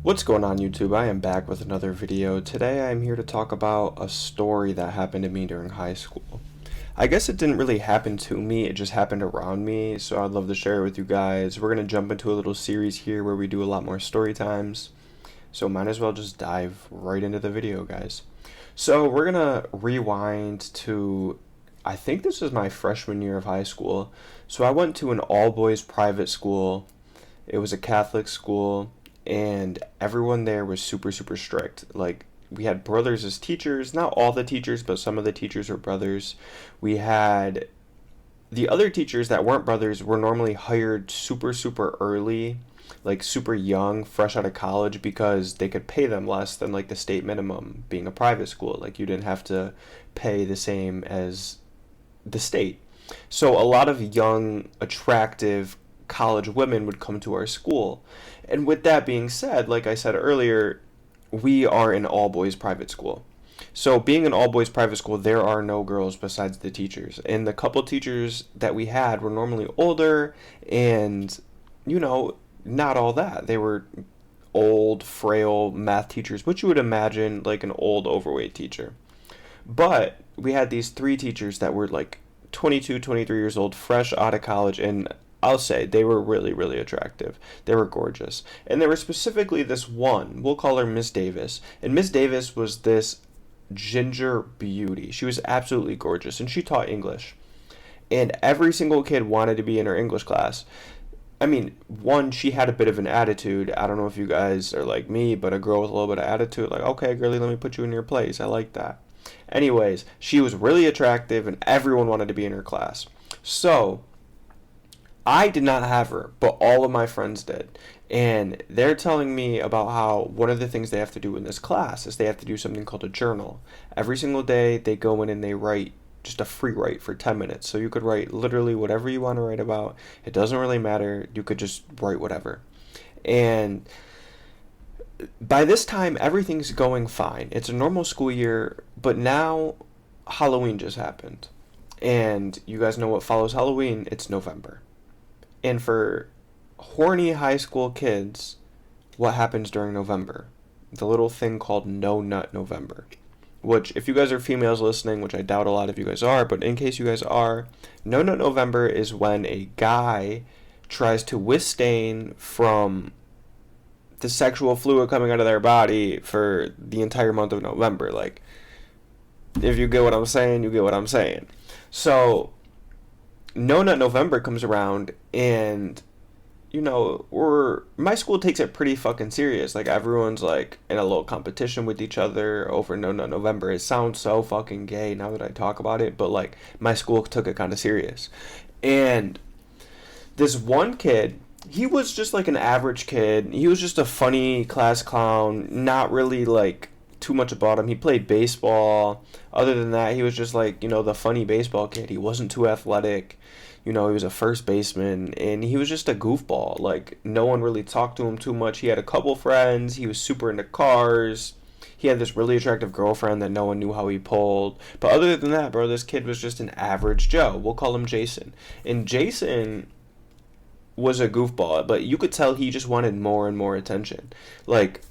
What's going on, YouTube? I am back with another video. Today I am here to talk about a story that happened to me during high school. I guess it didn't really happen to me, it just happened around me, so I'd love to share it with you guys. We're going to jump into a little series here where we do a lot more story times, so might as well just dive right into the video, guys. So we're going to rewind to, I think this was my freshman year of high school. So I went to an all-boys private school. It was a Catholic school, and everyone there was super, super strict. Like, we had brothers as teachers, not all the teachers, but some of the teachers were brothers. We had the other teachers that weren't brothers were normally hired super, super early, like super young, fresh out of college, because they could pay them less than like the state minimum being a private school. Like, you didn't have to pay the same as the state. So a lot of young, attractive college women would come to our school. And with that being said, like I said earlier, we are an all boys private school. So being an all boys private school, there are no girls besides the teachers. And the couple teachers that we had were normally older and, not all that. They were old, frail math teachers, which you would imagine like an old, overweight teacher. But we had these three teachers that were like 22, 23 years old, fresh out of college, and I'll say they were really, really attractive. They were gorgeous. And there was specifically this one, we'll call her Miss Davis. And Miss Davis was this ginger beauty. She was absolutely gorgeous, and she taught English. And every single kid wanted to be in her English class. I mean, one, she had a bit of an attitude. I don't know if you guys are like me, but a girl with a little bit of attitude, like, okay, girlie, let me put you in your place. I like that. Anyways, she was really attractive, and everyone wanted to be in her class. So I did not have her, but all of my friends did. And they're telling me about how one of the things they have to do in this class is they have to do something called a journal. Every single day, they go in and they write just a free write for 10 minutes. So you could write literally whatever you want to write about. It doesn't really matter. You could just write whatever. And by this time, everything's going fine. It's a normal school year, but now Halloween just happened. And you guys know what follows Halloween? It's November. And for horny high school kids, what happens during November? The little thing called No Nut November. Which, if you guys are females listening, which I doubt a lot of you guys are, but in case you guys are, No Nut November is when a guy tries to withstand from the sexual fluid coming out of their body for the entire month of November. Like, if you get what I'm saying, you get what I'm saying. So No Nut November comes around, and my school takes it pretty fucking serious. Like, everyone's like in a little competition with each other over No Nut November. It sounds so fucking gay now that I talk about it, but like, my school took it kind of serious. And this one kid, he was just like an average kid. He was just a funny class clown, not really like too much about him. He played baseball. Other than that, he was just like, the funny baseball kid. He wasn't too athletic. He was a first baseman, and he was just a goofball. Like, no one really talked to him too much. He had a couple friends. He was super into cars. He had this really attractive girlfriend that no one knew how he pulled. But other than that, bro, this kid was just an average Joe. We'll call him Jason. And Jason was a goofball, but you could tell he just wanted more and more attention. Like,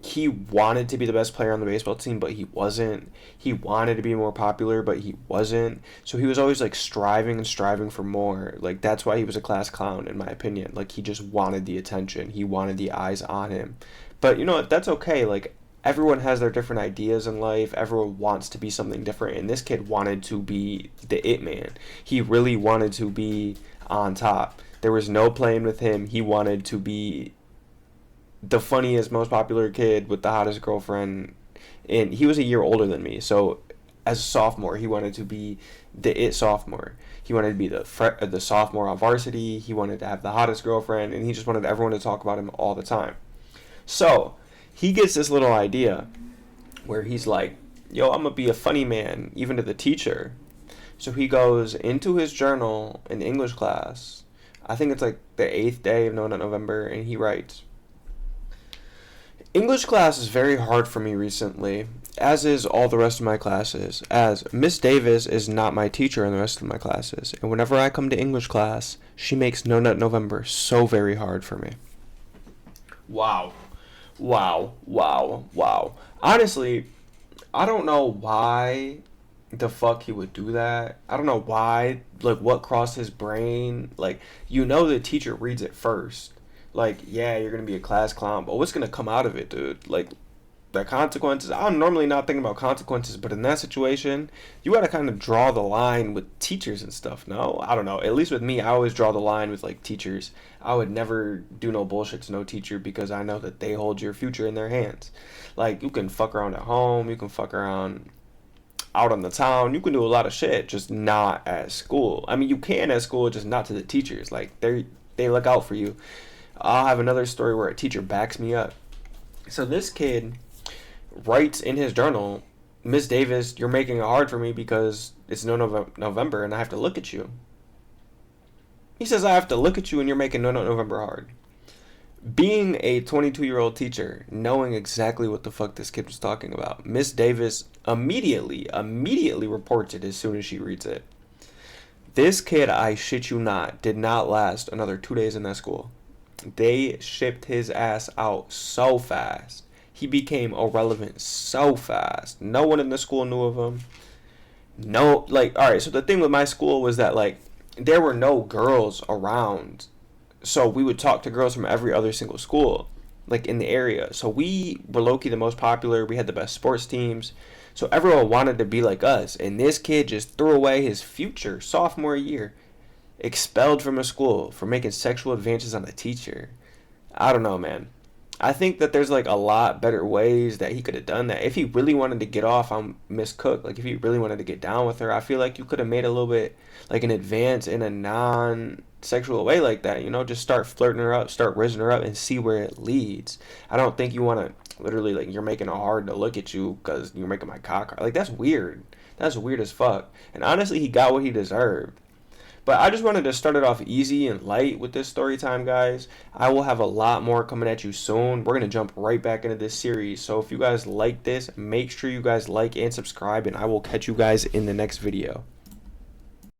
he wanted to be the best player on the baseball team, but he wasn't. He wanted to be more popular, but he wasn't. So he was always like striving and striving for more. Like, that's why he was a class clown, in my opinion. Like, he just wanted the attention. He wanted the eyes on him. But you know what? That's okay. Like, everyone has their different ideas in life. Everyone wants to be something different. And this kid wanted to be the it man. He really wanted to be on top. There was no playing with him. He wanted to be the funniest, most popular kid with the hottest girlfriend. And he was a year older than me. So as a sophomore, he wanted to be the it sophomore. He wanted to be the sophomore on varsity. He wanted to have the hottest girlfriend, and he just wanted everyone to talk about him all the time. So he gets this little idea where he's like, yo, I'm going to be a funny man, even to the teacher. So he goes into his journal in English class. I think it's like the 8th day of November, and he writes, English class is very hard for me recently, as is all the rest of my classes, as Miss Davis is not my teacher in the rest of my classes, and whenever I come to English class, she makes No Nut November so very hard for me. Wow. Wow, wow, wow. Honestly, I don't know why the fuck he would do that. I don't know why, like, what crossed his brain. Like, the teacher reads it first. Like, yeah, you're gonna be a class clown, but what's gonna come out of it, dude? Like, the consequences. I'm normally not thinking about consequences, but in that situation, you gotta kind of draw the line with teachers and stuff. No, I don't know. At least with me, I always draw the line with like teachers. I would never do no bullshit to no teacher because I know that they hold your future in their hands. Like you can fuck around at home, you can fuck around out on the town, you can do a lot of shit, just not at school. I mean, you can at school, just not to the teachers. Like they look out for you. I'll have another story where a teacher backs me up. So this kid writes in his journal, Miss Davis, you're making it hard for me because it's no November and I have to look at you. He says, I have to look at you and you're making no November hard. Being a 22-year-old teacher, knowing exactly what the fuck this kid was talking about, Miss Davis immediately reports it as soon as she reads it. This kid, I shit you not, did not last another 2 days in that school. They shipped his ass out so fast. He became irrelevant so fast. No one in the school knew of him. No, like, all right, so the thing with my school was that, like, there were no girls around. So we would talk to girls from every other single school, like, in the area. So we were low-key the most popular. We had the best sports teams. So everyone wanted to be like us. And this kid just threw away his future sophomore year, expelled from a school for making sexual advances on a teacher. I don't know, man. I think that there's like a lot better ways that he could have done that. If he really wanted to get off on Miss Cook, like if he really wanted to get down with her, I feel like you could have made a little bit like an advance in a non-sexual way like that. Just start flirting her up, start raising her up, and see where it leads. I don't think you want to literally like you're making it hard to look at you because you're making my cock hard. Like that's weird. That's weird as fuck. And honestly, he got what he deserved. But I just wanted to start it off easy and light with this story time, guys. I will have a lot more coming at you soon. We're going to jump right back into this series. So if you guys like this, make sure you guys like and subscribe, and I will catch you guys in the next video.